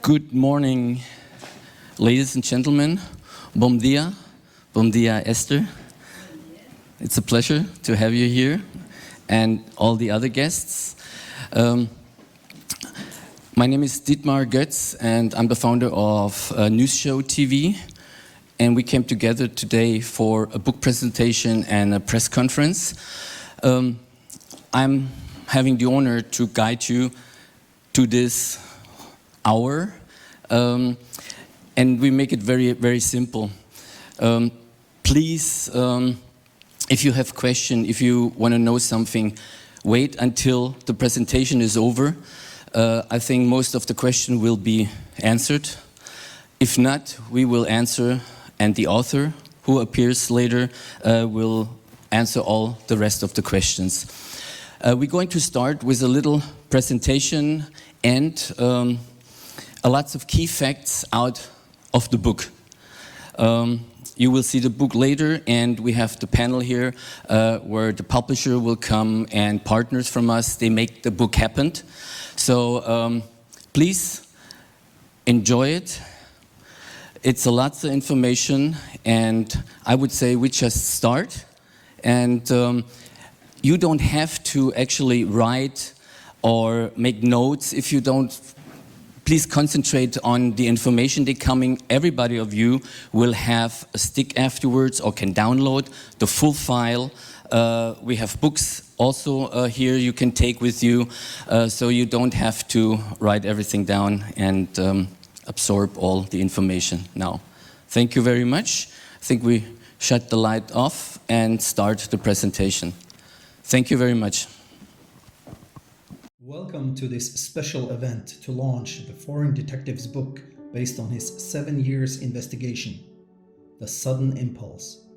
Good morning, ladies and gentlemen. Bom dia. Bom dia, Esther. It's a pleasure to have you here and all the other guests. My name is Dietmar Götz and I'm the founder of NewsShowTV. And we came together today for a book presentation and a press conference. I'm having the honor to guide you to this hour, and we make it very, very simple. Please, if you have questions, if you want to know something, wait until the presentation is over. I think most of the questions will be answered. If not, we will answer, and the author who appears later will answer all the rest of the questions. We're going to start with a little presentation and lots of key facts out of the book. You will see the book later, and we have the panel here where the publisher will come and partners from us, they make the book happen. So please enjoy it. It's a lot of information, and I would say we just start. And you don't have to actually write or make notes if you don't. Please concentrate on the information they're coming. Everybody of you will have a stick afterwards or can download the full file. We have books also here you can take with you, so you don't have to write everything down and absorb all the information now. Thank you very much. I think we shut the light off and start the presentation. Thank you very much. Welcome to this special event to launch the foreign detective's book based on his 7 years investigation, The Sudden Impulse.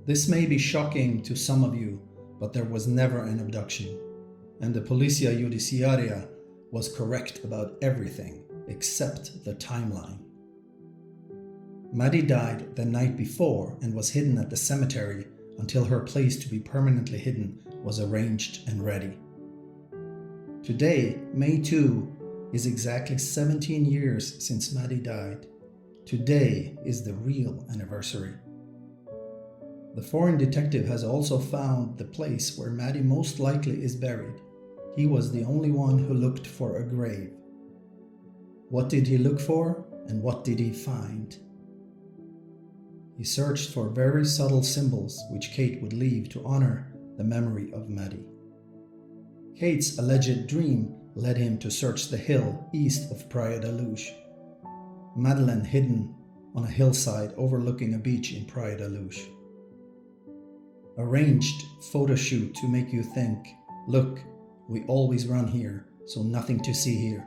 This may be shocking to some of you, but there was never an abduction, and the Policia Judiciaria was correct about everything except the timeline. Maddie died the night before and was hidden at the cemetery until her place to be permanently hidden was arranged and ready. Today, May 2, is exactly 17 years since Maddie died. Today is the real anniversary. The foreign detective has also found the place where Maddie most likely is buried. He was the only one who looked for a grave. What did he look for, and what did he find? He searched for very subtle symbols which Kate would leave to honor the memory of Maddie. Kate's alleged dream led him to search the hill east of Praia da Luz. Madeleine hidden on a hillside overlooking a beach in Praia da Luz. Arranged photo shoot to make you think, look, we always run here, so nothing to see here.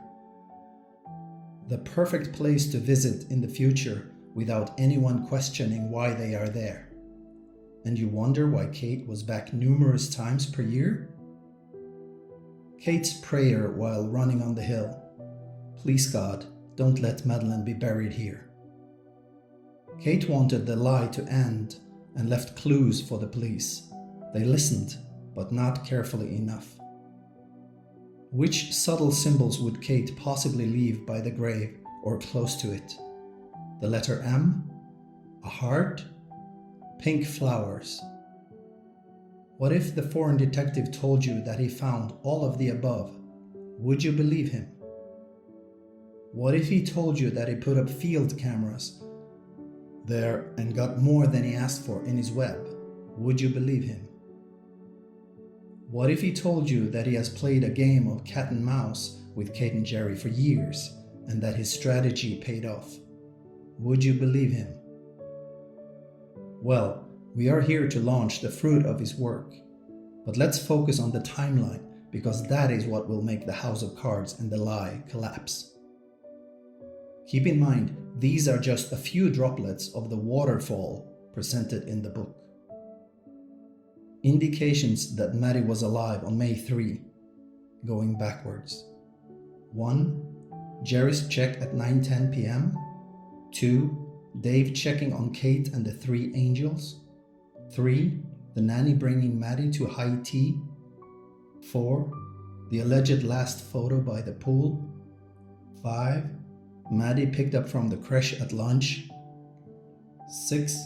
The perfect place to visit in the future without anyone questioning why they are there. And you wonder why Kate was back numerous times per year? Kate's prayer while running on the hill. Please God, don't let Madeleine be buried here. Kate wanted the lie to end and left clues for the police. They listened, but not carefully enough. Which subtle symbols would Kate possibly leave by the grave or close to it? The letter M? A heart? Pink flowers? What if the foreign detective told you that he found all of the above? Would you believe him? What if he told you that he put up field cameras there and got more than he asked for in his web? Would you believe him? What if he told you that he has played a game of cat and mouse with Kate and Jerry for years and that his strategy paid off? Would you believe him? Well, we are here to launch the fruit of his work. But let's focus on the timeline, because that is what will make the house of cards and the lie collapse. Keep in mind, these are just a few droplets of the waterfall presented in the book. Indications that Maddie was alive on May 3, going backwards. 1. Jerry's check at 9:10 p.m. 2. Dave checking on Kate and the 3 angels. 3. The nanny bringing Maddie to high tea. 4. The alleged last photo by the pool. 5. Maddie picked up from the creche at lunch. 6.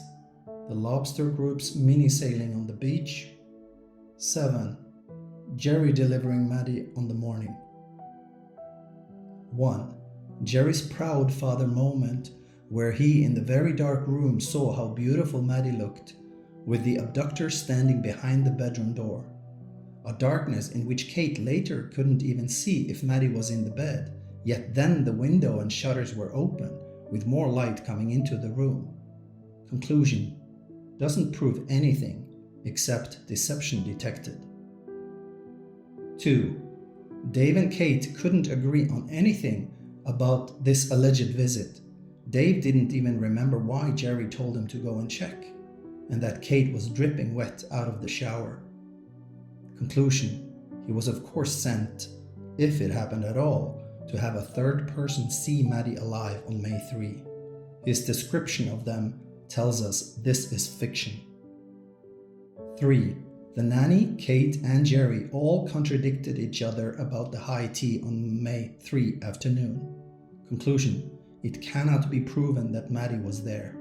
The lobster group's mini sailing on the beach. 7. Jerry delivering Maddie on the morning. 1. Jerry's proud father moment, where he in the very dark room saw how beautiful Maddie looked, with the abductor standing behind the bedroom door. A darkness in which Kate later couldn't even see if Maddie was in the bed, yet then the window and shutters were open, with more light coming into the room. Conclusion: doesn't prove anything except deception detected. 2. Dave and Kate couldn't agree on anything about this alleged visit. Dave didn't even remember why Jerry told him to go and check, and that Kate was dripping wet out of the shower. Conclusion: he was of course sent, if it happened at all, to have a third person see Maddie alive on May 3. His description of them tells us this is fiction. 3. The nanny, Kate, and Jerry all contradicted each other about the high tea on May 3 afternoon. Conclusion: it cannot be proven that Maddie was there.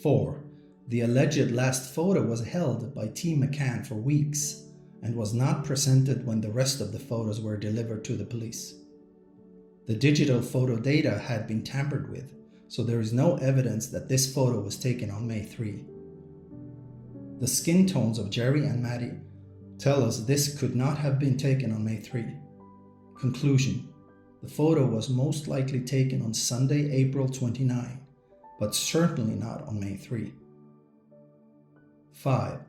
4. The alleged last photo was held by Team McCann for weeks and was not presented when the rest of the photos were delivered to the police. The digital photo data had been tampered with, so there is no evidence that this photo was taken on May 3. The skin tones of Jerry and Maddie tell us this could not have been taken on May 3. Conclusion: the photo was most likely taken on Sunday, April 29, but certainly not on May 3. 5.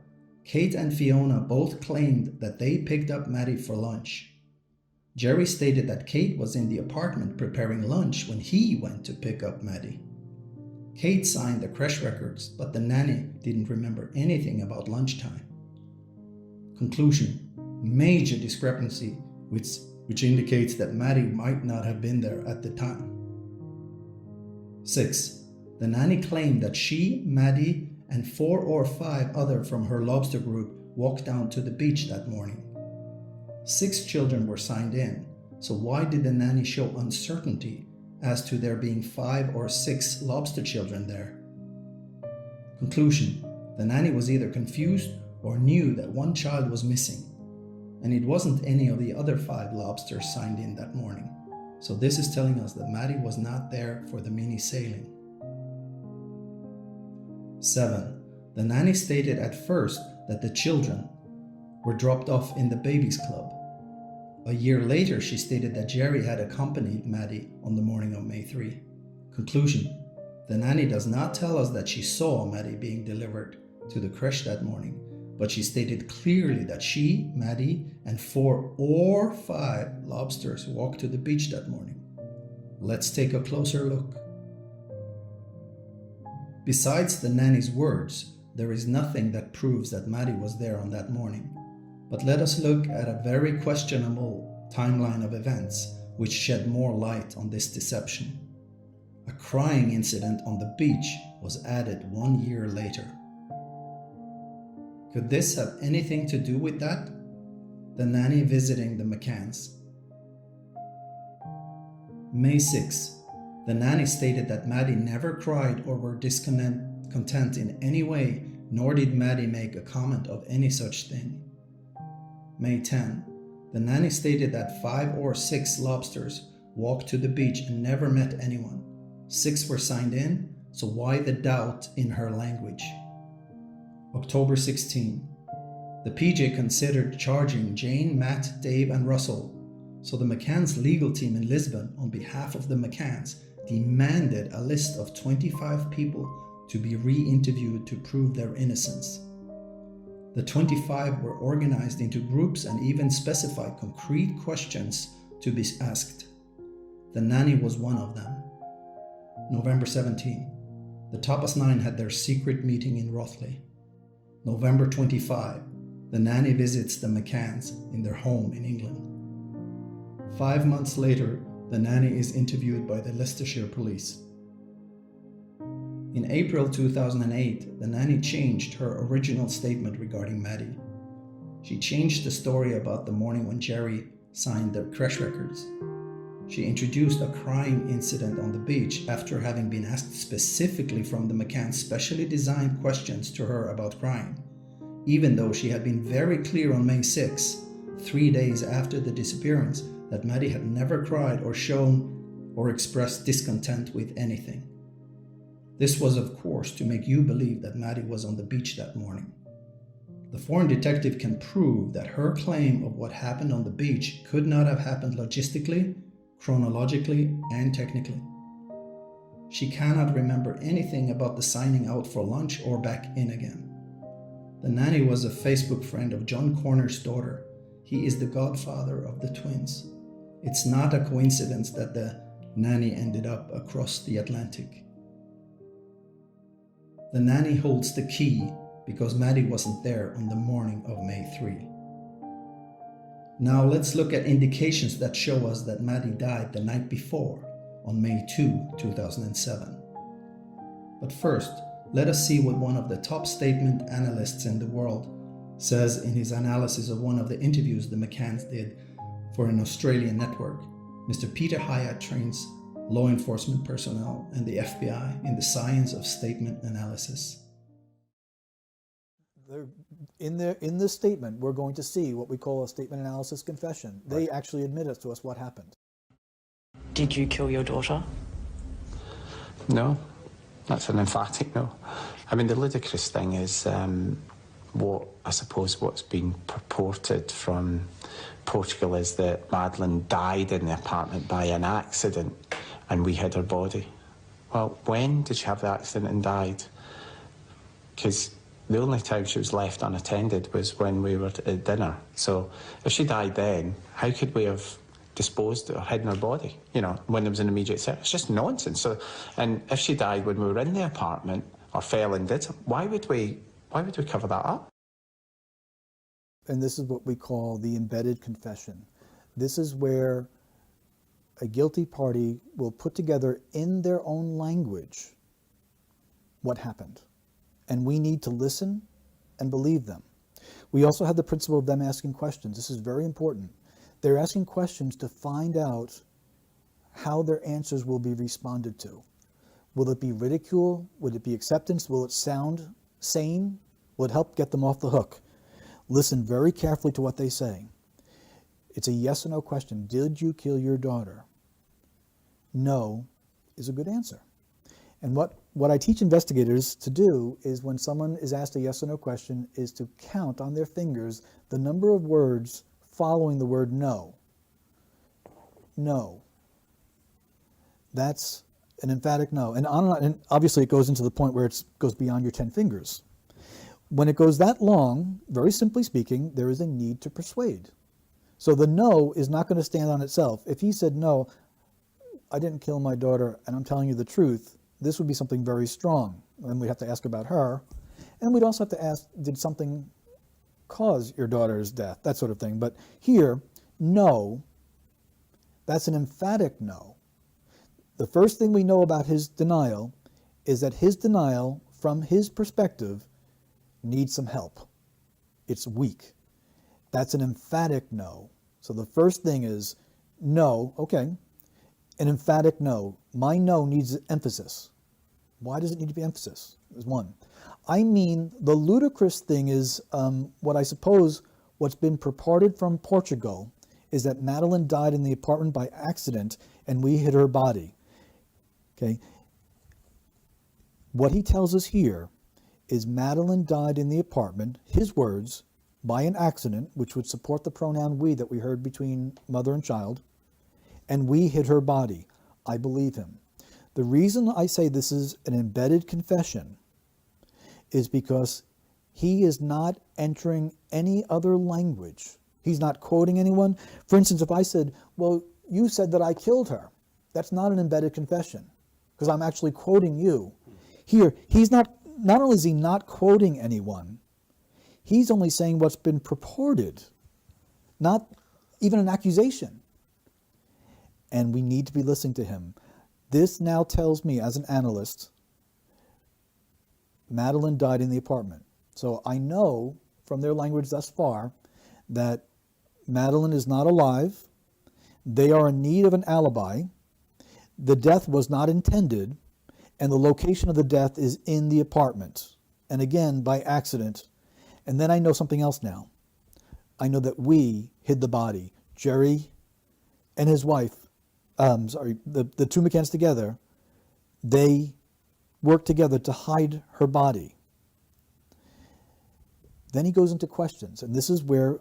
Kate and Fiona both claimed that they picked up Maddie for lunch. Jerry stated that Kate was in the apartment preparing lunch when he went to pick up Maddie. Kate signed the creche records, but the nanny didn't remember anything about lunchtime. Conclusion: major discrepancy, which indicates that Maddie might not have been there at the time. 6. The nanny claimed that she, Maddie, and 4 or 5 other from her lobster group walked down to the beach that morning. 6 children were signed in, so why did the nanny show uncertainty as to there being 5 or 6 lobster children there? Conclusion: the nanny was either confused or knew that one child was missing, and it wasn't any of the other 5 lobsters signed in that morning. So this is telling us that Maddie was not there for the mini sailing. 7. The nanny stated at first that the children were dropped off in the babies club. A year later, she stated that Jerry had accompanied Maddie on the morning of May 3. Conclusion: the nanny does not tell us that she saw Maddie being delivered to the creche that morning, but she stated clearly that she, Maddie, and 4 or 5 lobsters walked to the beach that morning. Let's take a closer look. Besides the nanny's words, there is nothing that proves that Maddie was there on that morning. But let us look at a very questionable timeline of events which shed more light on this deception. A crying incident on the beach was added 1 year later. Could this have anything to do with that? The nanny visiting the McCanns. May 6. The nanny stated that Maddie never cried or were discontent in any way, nor did Maddie make a comment of any such thing. May 10. The nanny stated that 5 or 6 lobsters walked to the beach and never met anyone. 6 were signed in, so why the doubt in her language? October 16. The PJ considered charging Jane, Matt, Dave, and Russell, so the McCann's legal team in Lisbon, on behalf of the McCanns, demanded a list of 25 people to be re-interviewed to prove their innocence. The 25 were organized into groups and even specified concrete questions to be asked. The nanny was one of them. November 17. The Tapas 9 had their secret meeting in Rothley. November 25. The nanny visits the McCanns in their home in England. 5 months later, the nanny is interviewed by the Leicestershire police. In April 2008, the nanny changed her original statement regarding Maddie. She changed the story about the morning when Jerry signed the creche records. She introduced a crime incident on the beach after having been asked specifically from the McCann specially designed questions to her about crying, even though she had been very clear on May 6, 3 days after the disappearance, that Maddie had never cried or shown or expressed discontent with anything. This was, of course, to make you believe that Maddie was on the beach that morning. The foreign detective can prove that her claim of what happened on the beach could not have happened logistically, chronologically, and technically. She cannot remember anything about the signing out for lunch or back in again. The nanny was a Facebook friend of John Corner's daughter. He is the godfather of the twins. It's not a coincidence that the nanny ended up across the Atlantic. The nanny holds the key because Maddie wasn't there on the morning of May 3. Now let's look at indications that show us that Maddie died the night before, on May 2, 2007. But first, let us see what one of the top statement analysts in the world says in his analysis of one of the interviews the McCanns did for an Australian network. Mr. Peter Hyatt trains law enforcement personnel and the FBI in the science of statement analysis. In this statement, we're going to see what we call a statement analysis confession. They actually admit to us what happened. Did you kill your daughter? No, that's an emphatic no. I mean, the ludicrous thing is what's been purported from Portugal is that Madeleine died in the apartment by an accident and we hid her body. Well, when did she have the accident and died? Because the only time she was left unattended was when we were at dinner. So if she died then, how could we have disposed or hidden her body, when there was an immediate threat? It's just nonsense. So, and if she died when we were in the apartment or fell and did something, why would we cover that up? And this is what we call the embedded confession. This is where a guilty party will put together in their own language what happened. And we need to listen and believe them. We also have the principle of them asking questions. This is very important. They're asking questions to find out how their answers will be responded to. Will it be ridicule? Will it be acceptance? Will it sound sane? Will it help get them off the hook? Listen very carefully to what they say. It's a yes or no question. Did you kill your daughter? No is a good answer. And what I teach investigators to do is when someone is asked a yes or no question is to count on their fingers the number of words following the word no. No. That's an emphatic no. And on and on, and obviously it goes into the point where it goes beyond your 10 fingers. When it goes that long, very simply speaking, there is a need to persuade. So the no is not going to stand on itself. If he said, no, I didn't kill my daughter and I'm telling you the truth, this would be something very strong. And we'd have to ask about her. And we'd also have to ask, did something cause your daughter's death? That sort of thing. But here, no, that's an emphatic no. The first thing we know about his denial is that his denial, from his perspective, needs some help. It's weak. That's an emphatic no. So the first thing is no, okay, an emphatic no. My no needs emphasis. Why does it need to be emphasis? Is one. I mean, the ludicrous thing is what's been purported from Portugal is that Madeleine died in the apartment by accident and we hid her body. Okay. What he tells us here is Madeleine died in the apartment, his words, by an accident, which would support the pronoun we that we heard between mother and child, and we hid her body. I believe him. The reason I say this is an embedded confession is because he is not entering any other language. He's not quoting anyone. For instance, if I said, well, you said that I killed her, that's not an embedded confession because I'm actually quoting you. Here, he's not only is he not quoting anyone, he's only saying what's been purported, not even an accusation. And we need to be listening to him. This now tells me, as an analyst, Madeleine died in the apartment. So I know from their language thus far that Madeleine is not alive, They are in need of an alibi. The death was not intended, and the location of the death is in the apartment, and again, by accident. And then I know something else now. I know that we hid the body. Jerry and his wife, the two McCanns together, they worked together to hide her body. Then he goes into questions, and this is where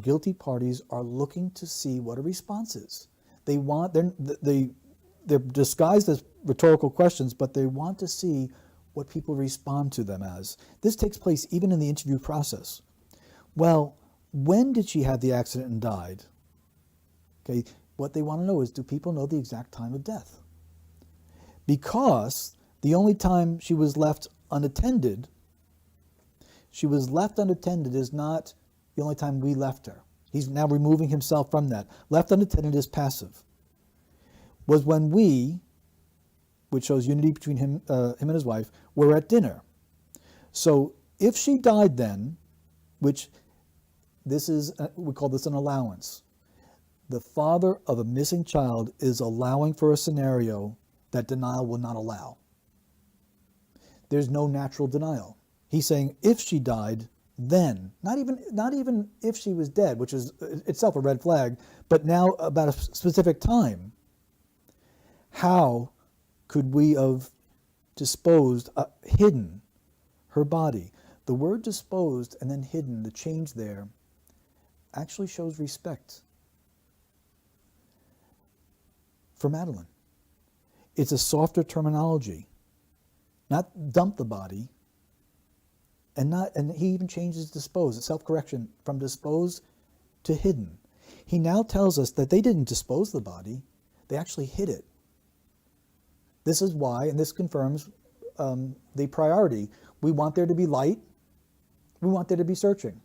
guilty parties are looking to see what a response is. They're disguised as rhetorical questions, but they want to see what people respond to them as. This takes place even in the interview process. Well, when did she have the accident and died? Okay, what they want to know is, do people know the exact time of death? Because the only time she was left unattended is not the only time we left her. He's now removing himself from that. Left unattended is passive. Was when we, which shows unity between him and his wife, were at dinner. So if she died then, which this is, we call this an allowance. The father of a missing child is allowing for a scenario that denial will not allow. There's no natural denial. He's saying if she died, then, not even if she was dead, which is itself a red flag, but now about a specific time. How could we have disposed, hidden her body? The word disposed and then hidden, the change there, actually shows respect for Madeleine. It's a softer terminology. Not dump the body, and he even changes dispose, self-correction, from dispose to hidden. He now tells us that they didn't dispose the body, they actually hid it. This is why, and this confirms the priority. We want there to be light. We want there to be searching.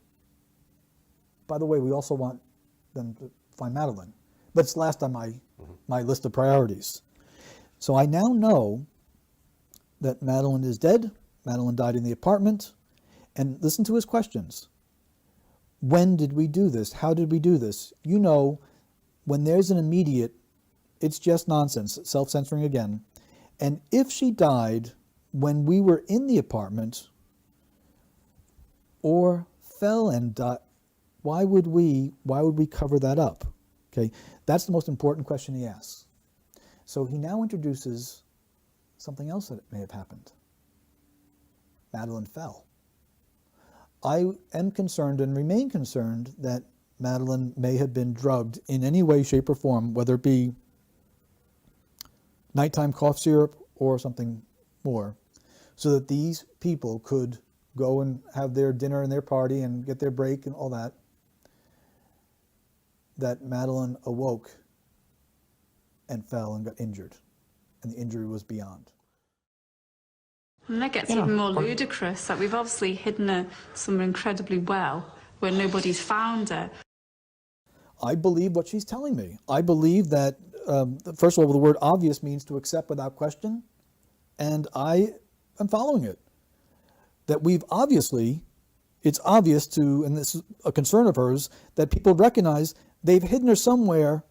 By the way, we also want them to find Madeleine. But it's last on my list of priorities. So I now know that Madeleine is dead. Madeleine died in the apartment. And listen to his questions. When did we do this? How did we do this? You know, when there's an immediate, it's just nonsense, self-censoring again. And if she died when we were in the apartment or fell and died, why would we cover that up? Okay, that's the most important question he asks. So he now introduces something else that may have happened. Madeleine fell. I am concerned and remain concerned that Madeleine may have been drugged in any way, shape, or form, whether it be nighttime cough syrup or something more, so that these people could go and have their dinner and their party and get their break and all that, that Madeleine awoke and fell and got injured, and the injury was beyond. And that gets even more ludicrous, that we've obviously hidden her somewhere incredibly well, where nobody's found her. I believe what she's telling me. I believe that, first of all, the word obvious means to accept without question, and I am following it. That we've obviously, it's obvious to, and this is a concern of hers, that people recognize they've hidden her somewhere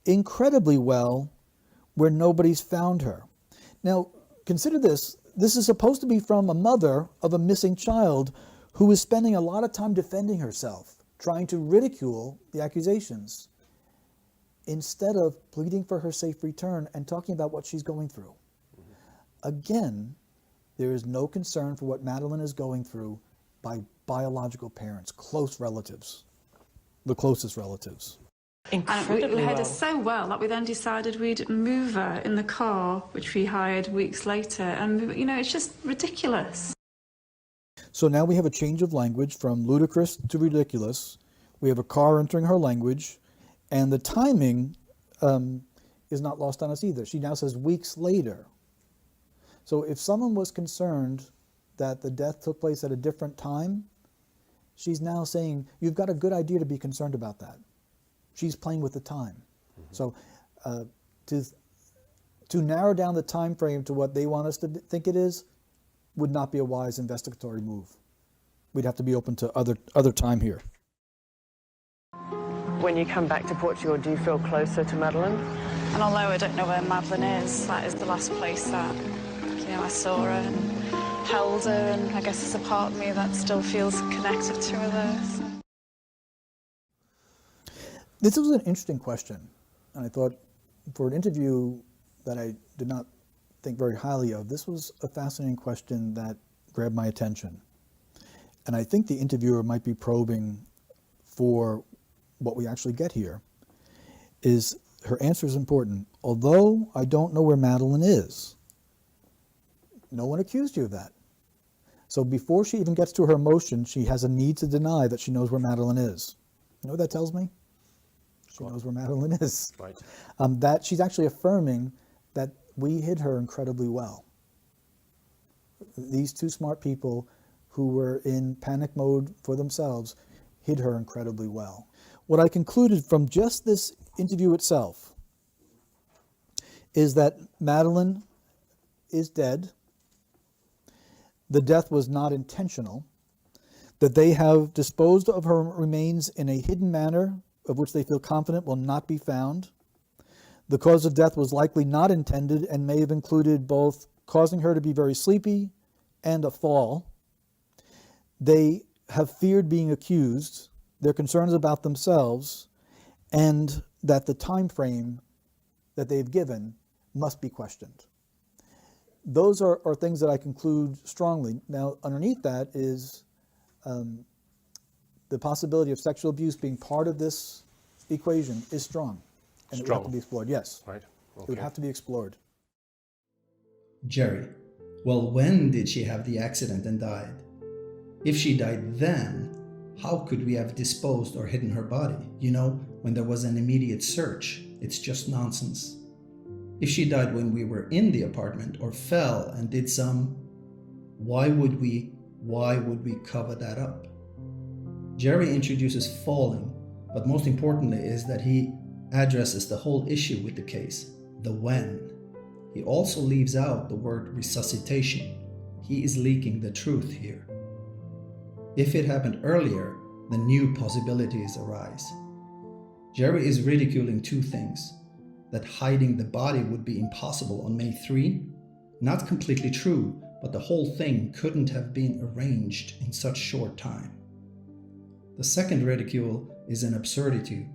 incredibly well where nobody's found her. Now, consider this. This is supposed to be from a mother of a missing child who is spending a lot of time defending herself, trying to ridicule the accusations, instead of pleading for her safe return and talking about what she's going through. Again, there is no concern for what Madeleine is going through by biological parents, close relatives, the closest relatives. And we had her so well that we then decided we'd move her in the car, which we hired weeks later. And, you know, it's just ridiculous. So now we have a change of language from ludicrous to ridiculous. We have a car entering her language, and the timing is not lost on us either. She now says weeks later. So if someone was concerned that the death took place at a different time, she's now saying, you've got a good idea to be concerned about that. She's playing with the time. So to narrow down the time frame to what they want us to think it is would not be a wise investigatory move. We'd have to be open to other time here. When you come back to Portugal, do you feel closer to Madeleine? And although I don't know where Madeleine is, that is the last place that, I saw her and held her, and I guess there's a part of me that still feels connected to her there. So. This was an interesting question, and I thought for an interview that I did not think very highly of, this was a fascinating question that grabbed my attention. And I think the interviewer might be probing for what we actually get here. Is her answer is important. Although I don't know where Madeleine is, no one accused you of that. So before she even gets to her emotion, she has a need to deny that she knows where Madeleine is. You know what that tells me? She knows where Madeleine is. Right. That she's actually affirming that we hid her incredibly well. These two smart people who were in panic mode for themselves hid her incredibly well. What I concluded from just this interview itself is that Madeleine is dead. The death was not intentional, that they have disposed of her remains in a hidden manner of which they feel confident will not be found. The cause of death was likely not intended and may have included both causing her to be very sleepy and a fall. They have feared being accused, their concerns about themselves, and that the time frame that they've given must be questioned. Those are things that I conclude strongly. Now, underneath that is the possibility of sexual abuse being part of this equation is strong. And it would have to be explored, yes. Right. Okay. It would have to be explored. Jerry, well, when did she have the accident and died? If she died then, how could we have disposed or hidden her body? When there was an immediate search, it's just nonsense. If she died when we were in the apartment or fell and did some, why would we cover that up? Jerry introduces falling, but most importantly is that he addresses the whole issue with the case, the when. He also leaves out the word resuscitation. He is leaking the truth here. If it happened earlier, then new possibilities arise. Jerry is ridiculing two things: that hiding the body would be impossible on May 3, not completely true, but the whole thing couldn't have been arranged in such short time. The second ridicule is an absurdity,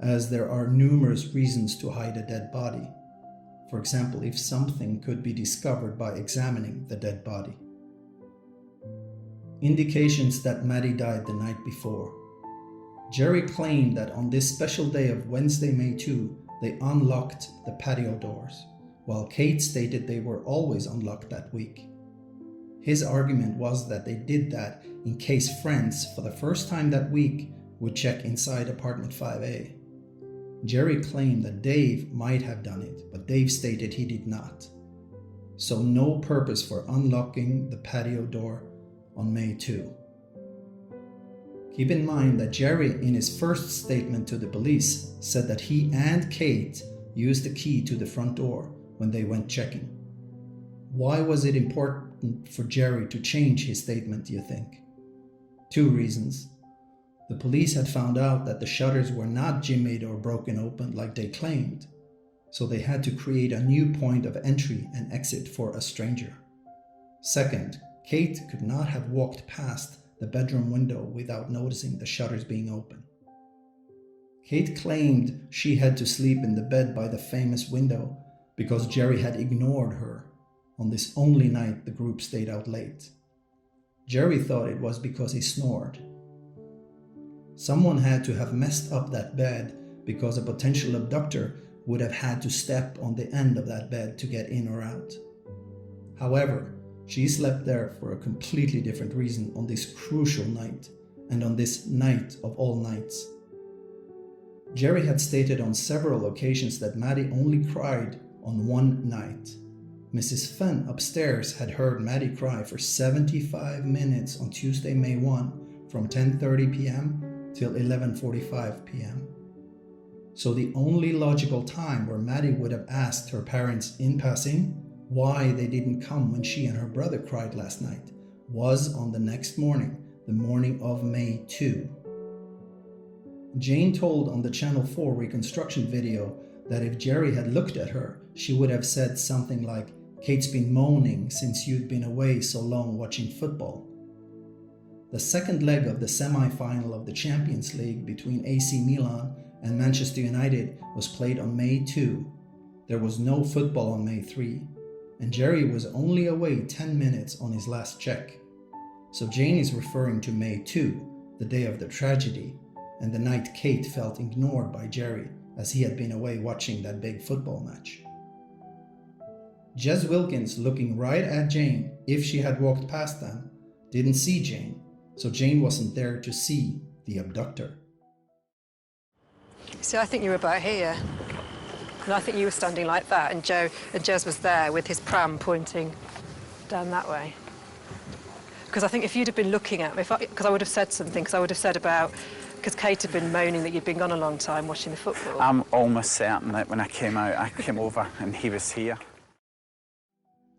as there are numerous reasons to hide a dead body. For example, if something could be discovered by examining the dead body. Indications that Maddie died the night before. Jerry claimed that on this special day of Wednesday, May 2, they unlocked the patio doors, while Kate stated they were always unlocked that week. His argument was that they did that in case friends, for the first time that week, would check inside apartment 5A. Jerry claimed that Dave might have done it, but Dave stated he did not. So no purpose for unlocking the patio door on May 2. Keep in mind that Jerry, in his first statement to the police, said that he and Kate used the key to the front door when they went checking. Why was it important for Jerry to change his statement, do you think? Two reasons. The police had found out that the shutters were not jimmied or broken open like they claimed, so they had to create a new point of entry and exit for a stranger. Second, Kate could not have walked past the bedroom window without noticing the shutters being open. Kate claimed she had to sleep in the bed by the famous window because Jerry had ignored her on this only night the group stayed out late. Jerry thought it was because he snored. Someone had to have messed up that bed because a potential abductor would have had to step on the end of that bed to get in or out. However, she slept there for a completely different reason on this crucial night, and on this night of all nights. Jerry had stated on several occasions that Maddie only cried on one night. Mrs. Fenn upstairs had heard Maddie cry for 75 minutes on Tuesday, May 1, from 10:30 p.m. till 11:45 p.m. So the only logical time where Maddie would have asked her parents in passing why they didn't come when she and her brother cried last night was on the next morning, the morning of May 2. Jane told on the Channel 4 reconstruction video that if Jerry had looked at her, she would have said something like, "Kate's been moaning since you'd been away so long watching football." The second leg of the semi-final of the Champions League between AC Milan and Manchester United was played on May 2. There was no football on May 3, and Jerry was only away 10 minutes on his last check. So Jane is referring to May 2, the day of the tragedy, and the night Kate felt ignored by Jerry as he had been away watching that big football match. Jez Wilkins, looking right at Jane if she had walked past them, didn't see Jane, so Jane wasn't there to see the abductor. See, I think you were about here. And I think you were standing like that, and Jez was there with his pram pointing down that way. Because I think if you'd have been looking at me, because I would have said something, because I would have said about, because Kate had been moaning that you'd been gone a long time watching the football. I'm almost certain that when I came out, I came over and he was here.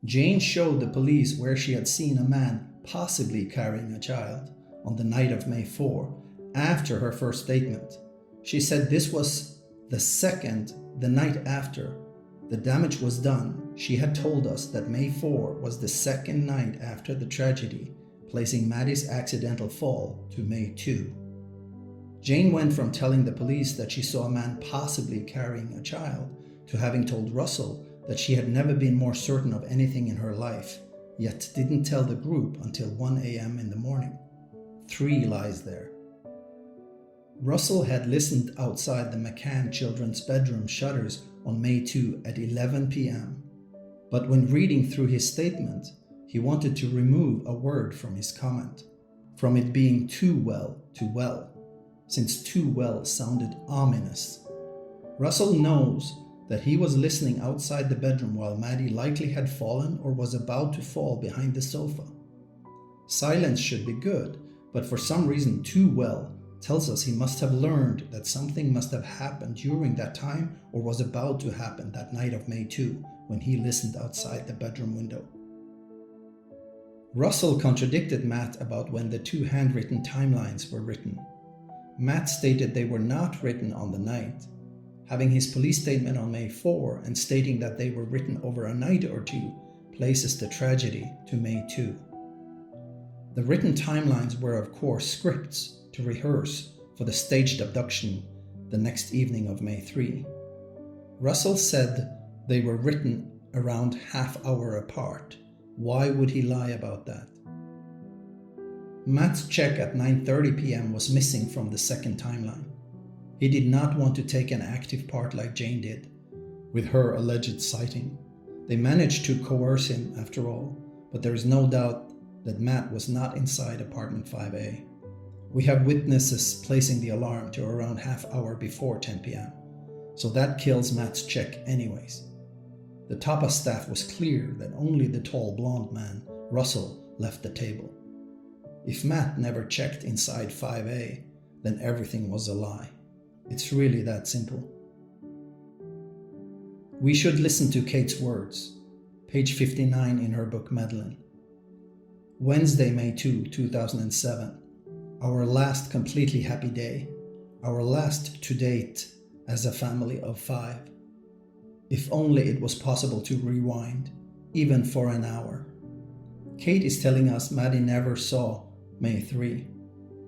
Jane showed the police where she had seen a man possibly carrying a child on the night of May 4, after her first statement. She said this was the night after. The damage was done. She had told us that May 4 was the second night after the tragedy, placing Maddie's accidental fall to May 2. Jane went from telling the police that she saw a man possibly carrying a child to having told Russell that she had never been more certain of anything in her life, yet didn't tell the group until 1 a.m. in the morning. 3 lies there. Russell had listened outside the McCann children's bedroom shutters on May 2 at 11 p.m. But when reading through his statement, he wanted to remove a word from his comment, from it being too well to well, since too well sounded ominous. Russell knows that he was listening outside the bedroom while Maddie likely had fallen or was about to fall behind the sofa. Silence should be good, but for some reason too well tells us he must have learned that something must have happened during that time or was about to happen that night of May 2 when he listened outside the bedroom window. Russell contradicted Matt about when the 2 handwritten timelines were written. Matt stated they were not written on the night. Having his police statement on May 4 and stating that they were written over a night or 2 places the tragedy to May 2. The written timelines were of course scripts to rehearse for the staged abduction the next evening of May 3. Russell said they were written around half-hour apart. Why would he lie about that? Matt's check at 9:30 p.m. was missing from the second timeline. He did not want to take an active part like Jane did, with her alleged sighting. They managed to coerce him after all, but there is no doubt that Matt was not inside apartment 5A. We have witnesses placing the alarm to around half-hour before 10 p.m., so that kills Matt's check anyways. The Tapa staff was clear that only the tall blonde man, Russell, left the table. If Matt never checked inside 5A, then everything was a lie. It's really that simple. We should listen to Kate's words, page 59 in her book Madeleine. Wednesday, May 2, 2007. Our last completely happy day, our last to date as a family of 5. If only it was possible to rewind, even for an hour. Kate is telling us Maddie never saw May 3.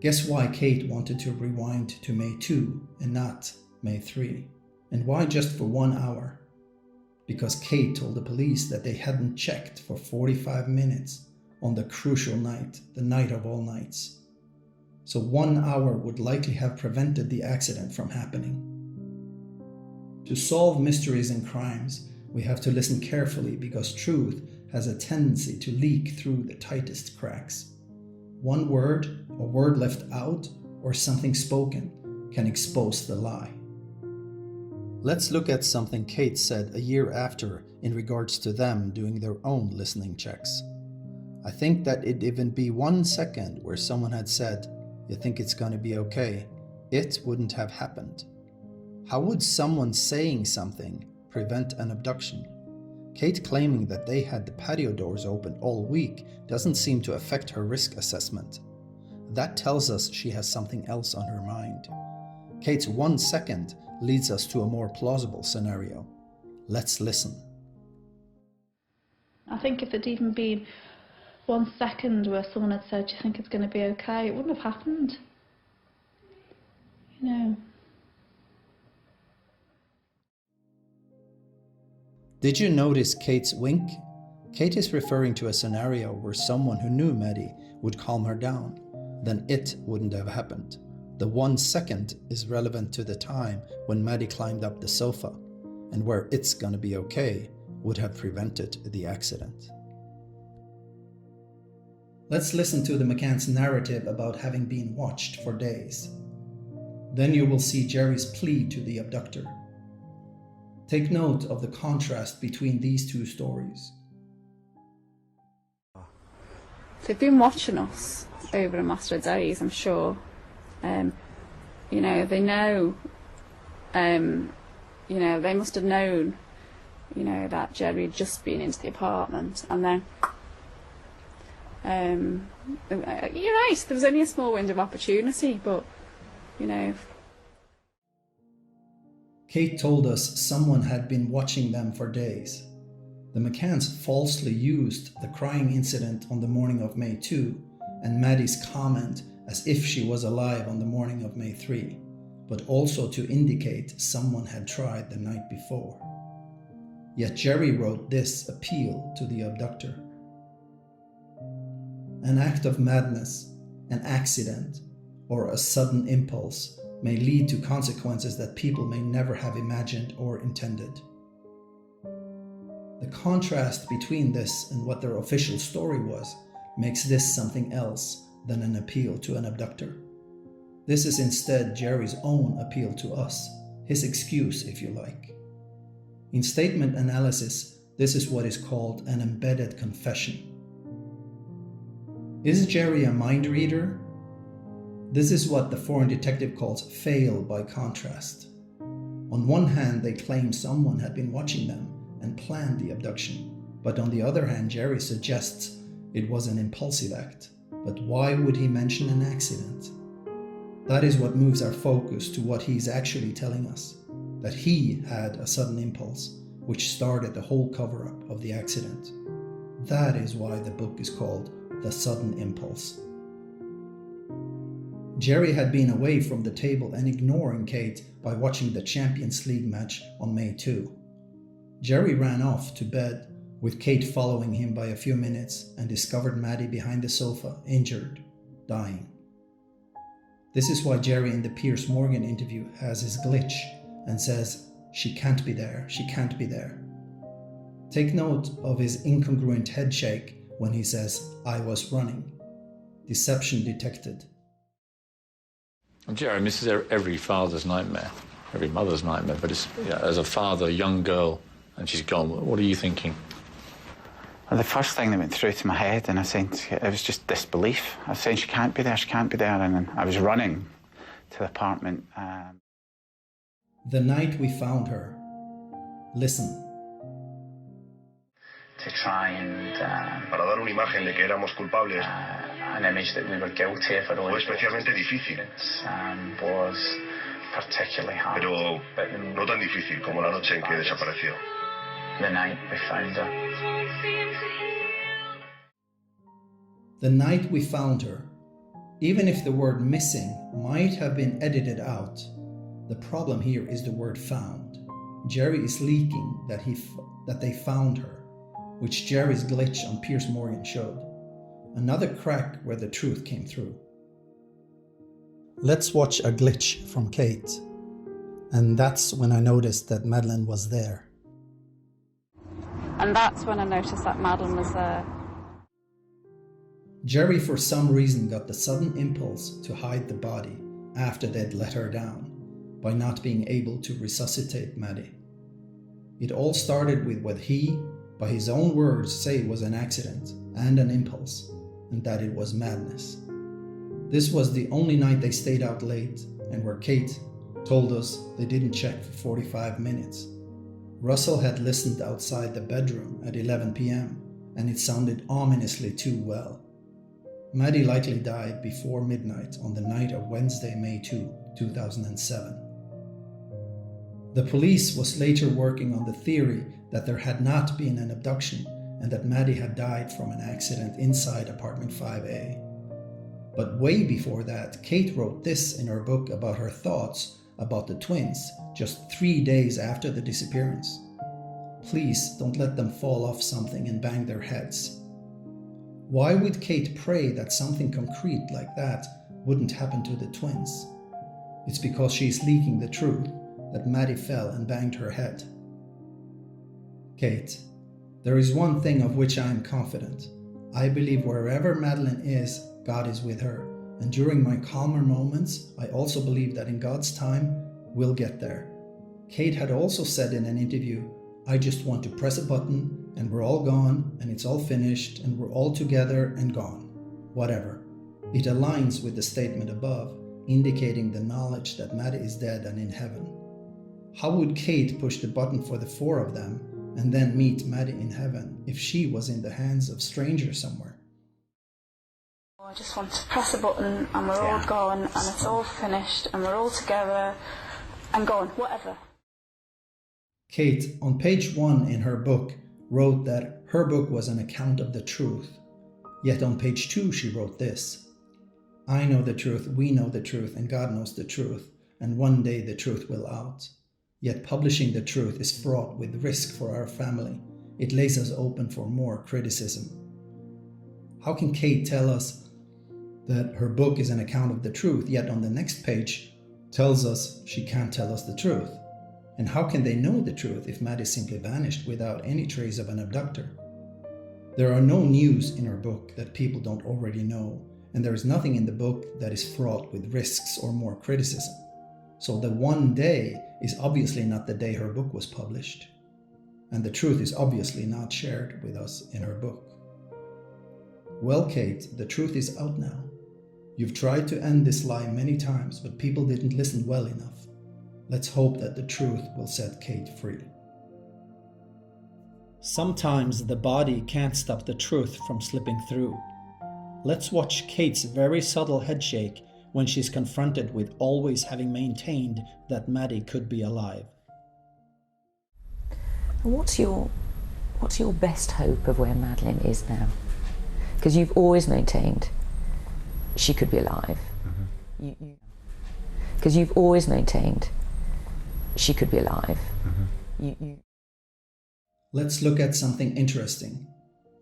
Guess why Kate wanted to rewind to May 2 and not May 3? And why just for 1 hour? Because Kate told the police that they hadn't checked for 45 minutes on the crucial night, the night of all nights. So 1 hour would likely have prevented the accident from happening. To solve mysteries and crimes, we have to listen carefully because truth has a tendency to leak through the tightest cracks. One word, a word left out, or something spoken can expose the lie. Let's look at something Kate said a year after in regards to them doing their own listening checks. I think that it'd even be 1 second where someone had said, "You think it's gonna be okay?" It wouldn't have happened. How would someone saying something prevent an abduction? Kate claiming that they had the patio doors open all week doesn't seem to affect her risk assessment. That tells us she has something else on her mind. Kate's 1 second leads us to a more plausible scenario. Let's listen. I think if there'd even been 1 second where someone had said, "Do you think it's going to be okay?" it wouldn't have happened. You know. Did you notice Kate's wink? Kate is referring to a scenario where someone who knew Maddie would calm her down. Then it wouldn't have happened. The 1 second is relevant to the time when Maddie climbed up the sofa, and where "it's gonna be okay" would have prevented the accident. Let's listen to the McCann's narrative about having been watched for days. Then you will see Jerry's plea to the abductor. Take note of the contrast between these two stories. They've been watching us over a matter of days, I'm sure. You know, they know, you know, they must have known, you know, that Jerry had just been into the apartment, and then, you're right, there was only a small window of opportunity, but, you know. Kate told us someone had been watching them for days. The McCanns falsely used the crying incident on the morning of May 2 and Maddie's comment as if she was alive on the morning of May 3, but also to indicate someone had tried the night before. Yet Jerry wrote this appeal to the abductor. An act of madness, an accident, or a sudden impulse may lead to consequences that people may never have imagined or intended. The contrast between this and what their official story was makes this something else than an appeal to an abductor. This is instead Jerry's own appeal to us, his excuse, if you like. In statement analysis, this is what is called an embedded confession. Is Jerry a mind reader? This is what the foreign detective calls fail by contrast. On one hand, they claim someone had been watching them and planned the abduction, but on the other hand, Jerry suggests it was an impulsive act. But why would he mention an accident? That is what moves our focus to what he's actually telling us, that he had a sudden impulse, which started the whole cover-up of the accident. That is why the book is called The Sudden Impulse. Jerry had been away from the table and ignoring Kate by watching the Champions League match on May 2. Jerry ran off to bed, with Kate following him by a few minutes, and discovered Maddie behind the sofa, injured, dying. This is why Jerry in the Piers Morgan interview has his glitch and says, "She can't be there, she can't be there." Take note of his incongruent head shake when he says, "I was running." Deception detected. Jerry, this is every father's nightmare, every mother's nightmare, but it's, you know, as a father, a young girl, and she's gone, what are you thinking? Well, the first thing that went through to my head, in a sense, it was just disbelief. I was saying, she can't be there, and then I was running to the apartment. The night we found her. Listen. To try and... para dar una imagen de que éramos culpables. An image that we were guilty of our own. Fue especialmente difícil. Was particularly hard. Pero no tan difícil como la noche en que desapareció. The night we found her. The night we found her. Even if the word missing might have been edited out, the problem here is the word found. Jerry is leaking that they found her, which Jerry's glitch on Piers Morgan showed. Another crack where the truth came through. Let's watch a glitch from Kate. And that's when I noticed that Madeleine was there. And that's when I noticed that Madeleine was there. Jerry, for some reason, got the sudden impulse to hide the body after they'd let her down, by not being able to resuscitate Maddie. It all started with what he, by his own words, say was an accident and an impulse, and that it was madness. This was the only night they stayed out late, and where Kate told us they didn't check for 45 minutes. Russell had listened outside the bedroom at 11 p.m., and it sounded ominously too well. Maddie likely died before midnight on the night of Wednesday, May 2, 2007. The police was later working on the theory that there had not been an abduction and that Maddie had died from an accident inside apartment 5A. But way before that, Kate wrote this in her book about her thoughts about the twins just 3 days after the disappearance. Please don't let them fall off something and bang their heads. Why would Kate pray that something concrete like that wouldn't happen to the twins? It's because she's leaking the truth that Maddie fell and banged her head. Kate, there is one thing of which I am confident. I believe wherever Madeleine is, God is with her. And during my calmer moments, I also believe that in God's time, we'll get there. Kate had also said in an interview, I just want to press a button and we're all gone and it's all finished and we're all together and gone. Whatever. It aligns with the statement above, indicating the knowledge that Maddie is dead and in heaven. How would Kate push the button for the four of them and then meet Maddie in heaven if she was in the hands of strangers somewhere? I just want to press a button and we're all gone and it's all finished and we're all together and gone, whatever. Kate, on page 1 in her book, wrote that her book was an account of the truth. Yet on page 2 she wrote this: I know the truth, we know the truth, and God knows the truth, and one day the truth will out. Yet publishing the truth is fraught with risk for our family. It lays us open for more criticism. How can Kate tell us that her book is an account of the truth, yet on the next page tells us she can't tell us the truth? And how can they know the truth if Maddie simply vanished without any trace of an abductor? There are no news in her book that people don't already know, and there is nothing in the book that is fraught with risks or more criticism. So the one day is obviously not the day her book was published. And the truth is obviously not shared with us in her book. Well, Kate, the truth is out now. You've tried to end this lie many times, but people didn't listen well enough. Let's hope that the truth will set Kate free. Sometimes the body can't stop the truth from slipping through. Let's watch Kate's very subtle headshake when she's confronted with always having maintained that Maddie could be alive. What's your best hope of where Madeleine is now? Because you've always maintained she could be alive. Because you've always maintained she could be alive. Let's look at something interesting.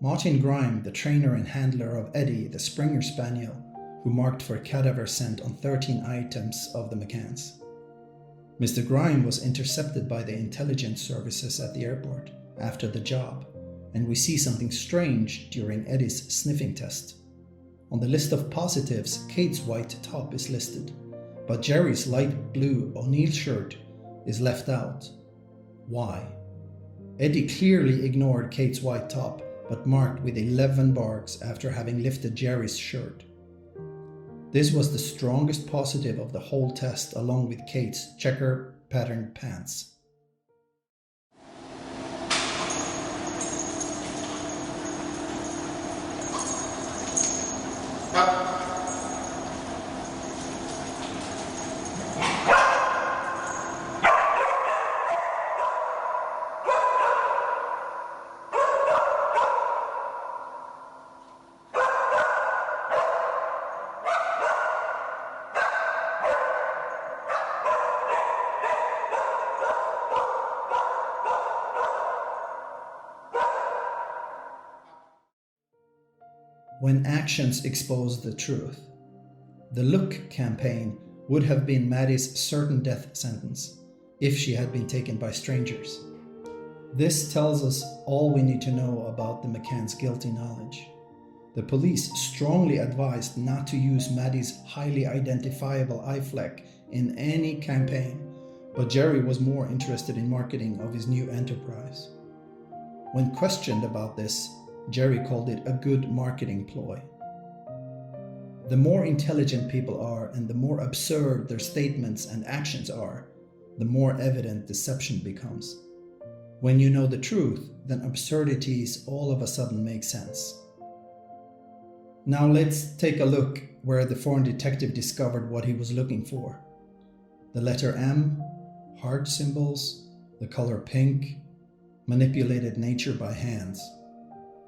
Martin Grime, the trainer and handler of Eddie, the Springer Spaniel, who marked for cadaver scent on 13 items of the McCanns. Mr. Grime was intercepted by the intelligence services at the airport after the job, and we see something strange during Eddie's sniffing test. On the list of positives, Kate's white top is listed, but Jerry's light blue O'Neill shirt is left out. Why? Eddie clearly ignored Kate's white top, but marked with 11 barks after having lifted Jerry's shirt. This was the strongest positive of the whole test, along with Kate's checker patterned pants. When actions expose the truth. The Look campaign would have been Maddie's certain death sentence if she had been taken by strangers. This tells us all we need to know about the McCann's guilty knowledge. The police strongly advised not to use Maddie's highly identifiable eye fleck in any campaign, but Jerry was more interested in marketing of his new enterprise. When questioned about this, Jerry called it a good marketing ploy. The more intelligent people are and the more absurd their statements and actions are, the more evident deception becomes. When you know the truth, then absurdities all of a sudden make sense. Now let's take a look where the foreign detective discovered what he was looking for. The letter M, heart symbols, the color pink, manipulated nature by hands,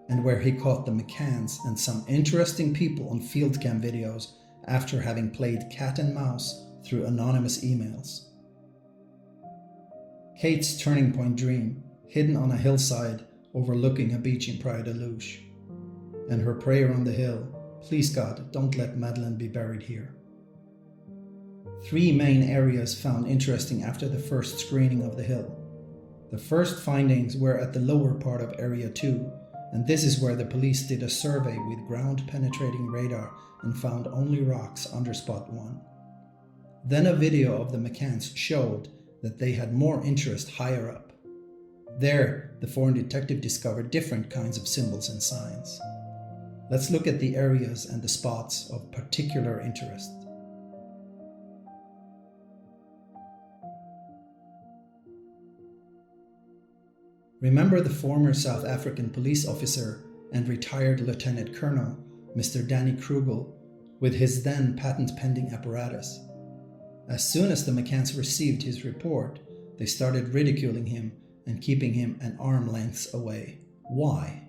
and where he caught the McCanns and some interesting people on field cam videos after having played cat and mouse through anonymous emails. Kate's turning point dream, hidden on a hillside overlooking a beach in Praia da Luz, and her prayer on the hill, please God, don't let Madeleine be buried here. 3 main areas found interesting after the first screening of the hill. The first findings were at the lower part of Area 2, and this is where the police did a survey with ground-penetrating radar and found only rocks under Spot 1. Then a video of the McCanns showed that they had more interest higher up. There, the foreign detective discovered different kinds of symbols and signs. Let's look at the areas and the spots of particular interest. Remember the former South African police officer and retired Lieutenant Colonel, Mr. Danny Krugel, with his then patent-pending apparatus. As soon as the McCanns received his report, they started ridiculing him and keeping him an arm's length away. Why?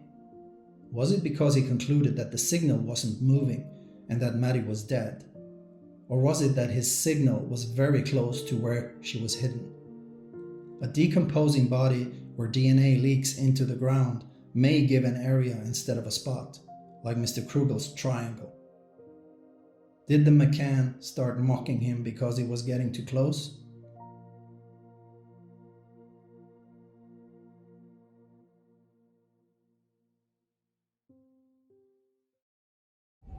Was it because he concluded that the signal wasn't moving and that Maddie was dead? Or was it that his signal was very close to where she was hidden? A decomposing body where DNA leaks into the ground may give an area instead of a spot, like Mr. Krugel's triangle. Did the McCann start mocking him because he was getting too close?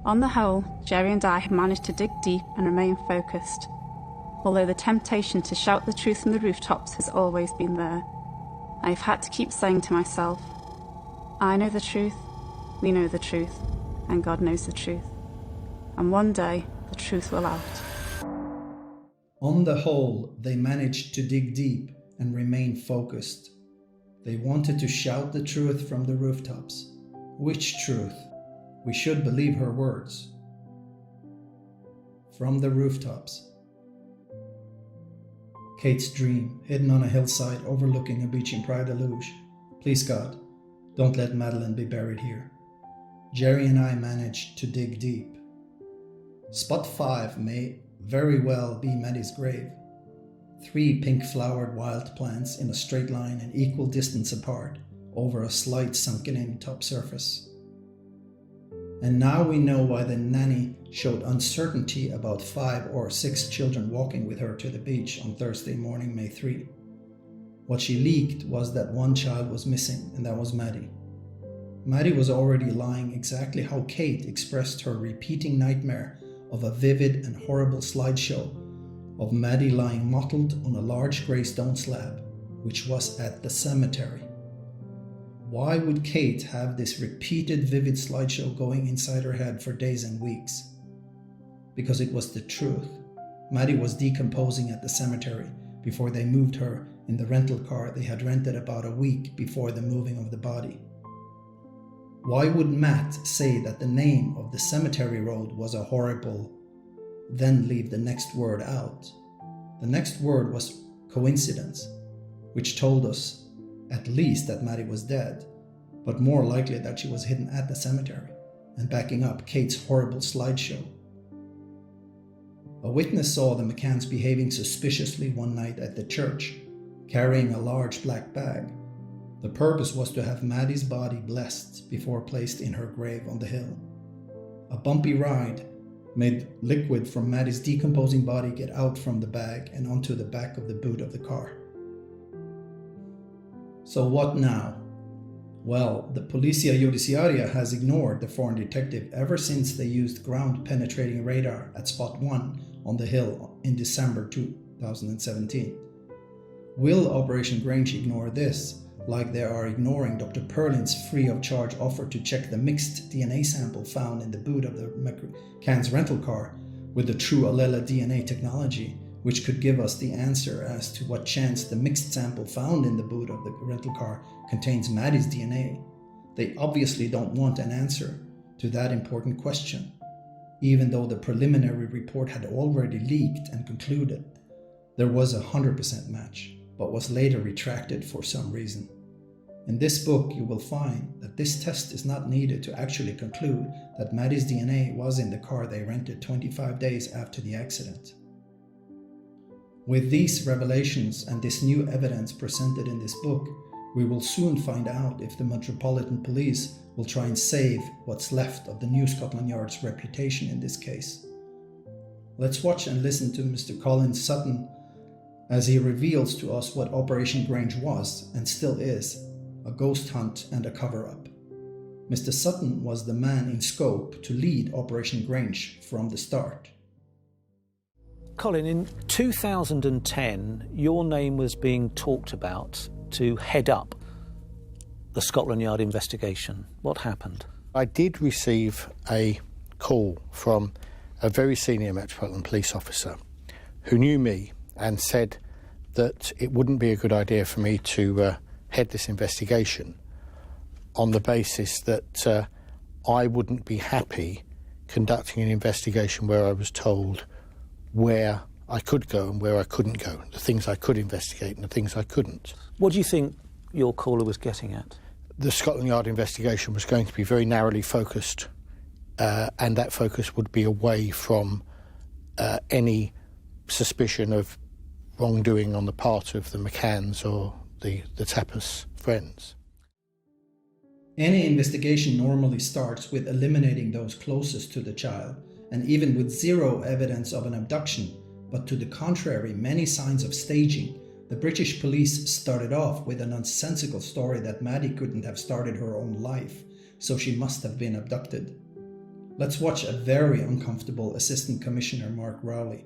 On the whole, Jerry and I have managed to dig deep and remain focused, although the temptation to shout the truth from the rooftops has always been there. I've had to keep saying to myself, I know the truth, we know the truth, and God knows the truth. And one day, the truth will out. On the whole, they managed to dig deep and remain focused. They wanted to shout the truth from the rooftops. Which truth? We should believe her words. From the rooftops. Kate's dream, hidden on a hillside overlooking a beach in Praia da Luz. Please God, don't let Madeleine be buried here. Jerry and I managed to dig deep. Spot 5 may very well be Maddie's grave. 3 pink-flowered wild plants in a straight line and equal distance apart over a slight sunken-in top surface. And now we know why the nanny showed uncertainty about 5 or 6 children walking with her to the beach on Thursday morning, May 3. What she leaked was that one child was missing, and that was Maddie. Maddie was already lying exactly how Kate expressed her repeating nightmare of a vivid and horrible slideshow of Maddie lying mottled on a large grey stone slab, which was at the cemetery. Why would Kate have this repeated vivid slideshow going inside her head for days and weeks? Because it was the truth. Maddie was decomposing at the cemetery before they moved her in the rental car they had rented about a week before the moving of the body. Why would Matt say that the name of the cemetery road was a horrible, then leave the next word out? The next word was coincidence, which told us at least that Maddie was dead, but more likely that she was hidden at the cemetery, and backing up Kate's horrible slideshow. A witness saw the McCanns behaving suspiciously one night at the church, carrying a large black bag. The purpose was to have Maddie's body blessed before placed in her grave on the hill. A bumpy ride made liquid from Maddie's decomposing body get out from the bag and onto the back of the boot of the car. So what now? Well, the Policia Judiciaria has ignored the foreign detective ever since they used ground-penetrating radar at Spot 1 on the hill in December 2017. Will Operation Grange ignore this, like they are ignoring Dr. Perlin's free-of-charge offer to check the mixed DNA sample found in the boot of the McCann's rental car with the true Allela DNA technology, which could give us the answer as to what chance the mixed sample found in the boot of the rental car contains Maddie's DNA. They obviously don't want an answer to that important question, even though the preliminary report had already leaked and concluded There was a 100% match, but was later retracted for some reason. In this book, you will find that this test is not needed to actually conclude that Maddie's DNA was in the car they rented 25 days after the accident. With these revelations and this new evidence presented in this book, we will soon find out if the Metropolitan Police will try and save what's left of the New Scotland Yard's reputation in this case. Let's watch and listen to Mr. Colin Sutton as he reveals to us what Operation Grange was and still is, a ghost hunt and a cover-up. Mr. Sutton was the man in scope to lead Operation Grange from the start. Colin, in 2010, your name was being talked about to head up the Scotland Yard investigation. What happened? I did receive a call from a very senior Metropolitan Police officer who knew me and said that it wouldn't be a good idea for me to head this investigation on the basis that I wouldn't be happy conducting an investigation where I was told where I could go and where I couldn't go, the things I could investigate and the things I couldn't. What do you think your caller was getting at? The Scotland Yard investigation was going to be very narrowly focused, and that focus would be away from any suspicion of wrongdoing on the part of the McCanns or the Tapas friends. Any investigation normally starts with eliminating those closest to the child, and even with zero evidence of an abduction, but to the contrary, many signs of staging, the British police started off with a nonsensical story that Maddie couldn't have started her own life, so she must have been abducted. Let's watch a very uncomfortable Assistant Commissioner Mark Rowley.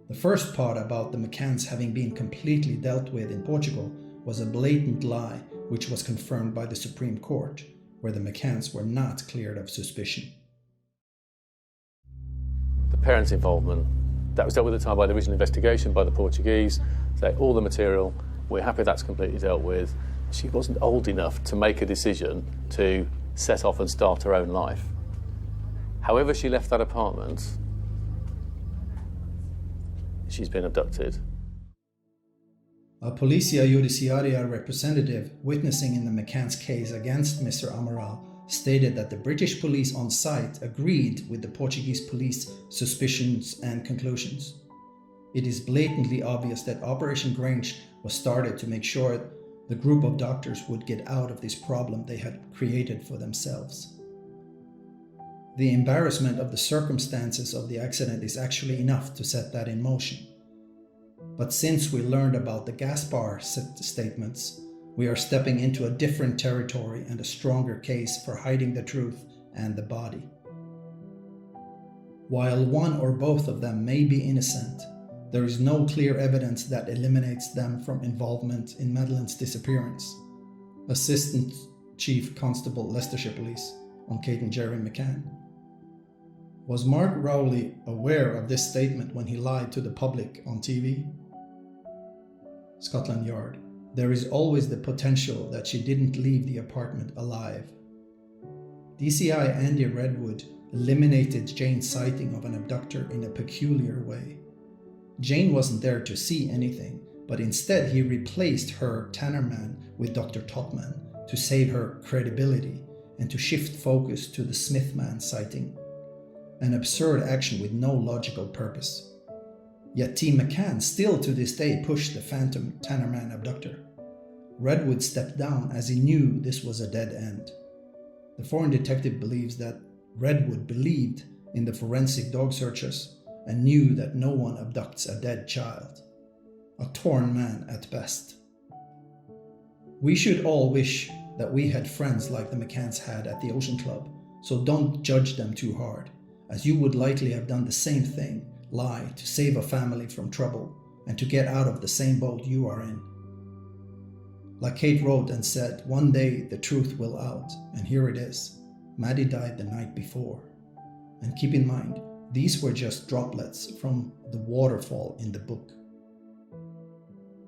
The first part about the McCanns having been completely dealt with in Portugal was a blatant lie, which was confirmed by the Supreme Court, where the McCanns were not cleared of suspicion. The parents' involvement, that was dealt with at the time by the original investigation by the Portuguese. So all the material, we're happy that's completely dealt with. She wasn't old enough to make a decision to set off and start her own life. However she left that apartment, she's been abducted. A Policia Judiciaria representative witnessing in the McCann's case against Mr. Amaral stated that the British police on site agreed with the Portuguese police suspicions and conclusions. It is blatantly obvious that Operation Grange was started to make sure the group of doctors would get out of this problem they had created for themselves. The embarrassment of the circumstances of the accident is actually enough to set that in motion. But since we learned about the Gaspar statements, we are stepping into a different territory and a stronger case for hiding the truth and the body. While one or both of them may be innocent, there is no clear evidence that eliminates them from involvement in Madeleine's disappearance. Assistant Chief Constable Leicestershire Police on Kate and Jerry McCann. Was Mark Rowley aware of this statement when he lied to the public on TV? Scotland Yard. There is always the potential that she didn't leave the apartment alive. DCI Andy Redwood eliminated Jane's sighting of an abductor in a peculiar way. Jane wasn't there to see anything, but instead he replaced her Tannerman with Dr. Totman to save her credibility and to shift focus to the Smithman sighting. An absurd action with no logical purpose. Yet Team McCann still to this day pushed the phantom Tannerman abductor. Redwood stepped down as he knew this was a dead end. The foreign detective believes that Redwood believed in the forensic dog searches and knew that no one abducts a dead child. A torn man at best. We should all wish that we had friends like the McCanns had at the Ocean Club, so don't judge them too hard, as you would likely have done the same thing, lie to save a family from trouble and to get out of the same boat you are in. Like Kate wrote and said, one day the truth will out, and here it is. Maddie died the night before. And keep in mind, these were just droplets from the waterfall in the book.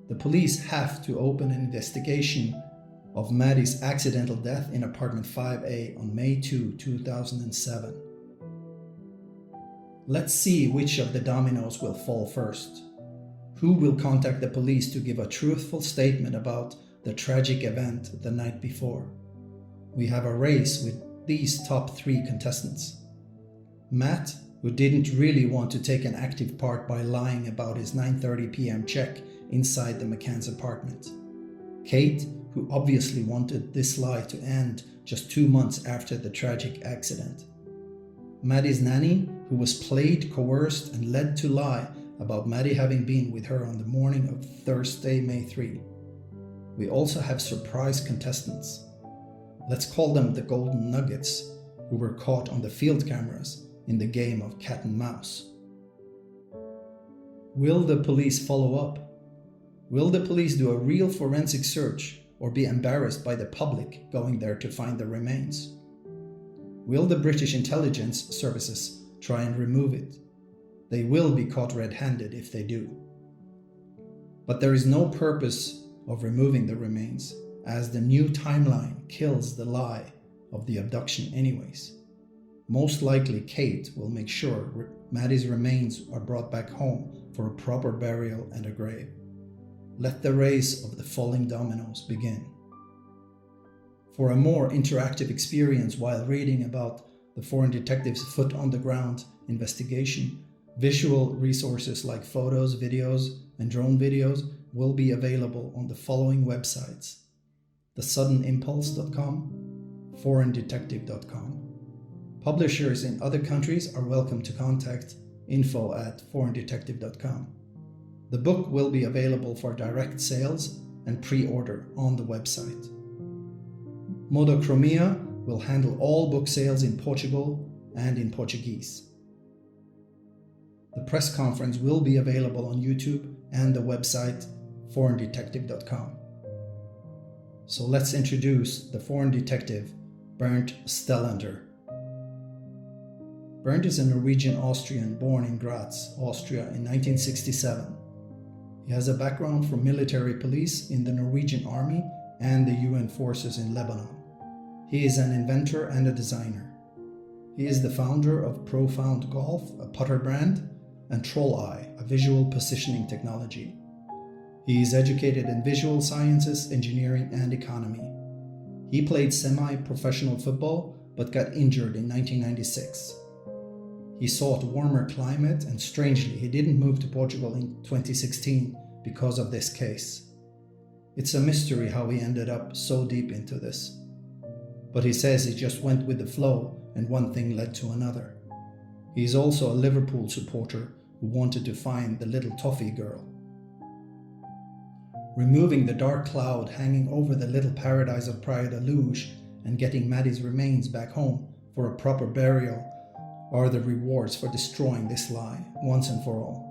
The police have to open an investigation of Maddie's accidental death in apartment 5A on May 2, 2007. Let's see which of the dominoes will fall first. Who will contact the police to give a truthful statement about the tragic event the night before? We have a race with these top 3 contestants. Matt, who didn't really want to take an active part by lying about his 9:30 p.m. check inside the McCann's apartment. Kate, who obviously wanted this lie to end just 2 months after the tragic accident. Maddie's nanny, who was played, coerced, and led to lie about Maddie having been with her on the morning of Thursday, May 3. We also have surprise contestants. Let's call them the Golden Nuggets, who were caught on the field cameras in the game of cat and mouse. Will the police follow up? Will the police do a real forensic search or be embarrassed by the public going there to find the remains? Will the British intelligence services try and remove it? They will be caught red-handed if they do. But there is no purpose of removing the remains, as the new timeline kills the lie of the abduction anyways. Most likely Kate will make sure Maddie's remains are brought back home for a proper burial and a grave. Let the race of the falling dominoes begin. For a more interactive experience while reading about the foreign detectives' foot-on-the-ground investigation, visual resources like photos, videos, and drone videos will be available on the following websites: thesuddenimpulse.com, foreigndetective.com. Publishers in other countries are welcome to contact info@foreigndetective.com. The book will be available for direct sales and pre-order on the website. Modochromia will handle all book sales in Portugal and in Portuguese. The press conference will be available on YouTube and the website foreigndetective.com. So let's introduce the foreign detective Bernd Stellander. Bernd is a Norwegian Austrian born in Graz, Austria in 1967. He has a background from military police in the Norwegian Army and the UN forces in Lebanon. He is an inventor and a designer. He is the founder of Profound Golf, a putter brand, and Troll Eye, a visual positioning technology. He is educated in visual sciences, engineering, and economy. He played semi-professional football but got injured in 1996. He sought warmer climate, and strangely, he didn't move to Portugal in 2016 because of this case. It's a mystery how he ended up so deep into this. But he says he just went with the flow and one thing led to another. He is also a Liverpool supporter who wanted to find the little toffee girl. Removing the dark cloud hanging over the little paradise of Praia da Luz and getting Maddie's remains back home for a proper burial are the rewards for destroying this lie once and for all.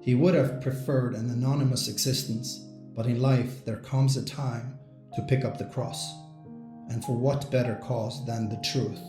He would have preferred an anonymous existence, but in life there comes a time to pick up the cross. And for what better cause than the truth?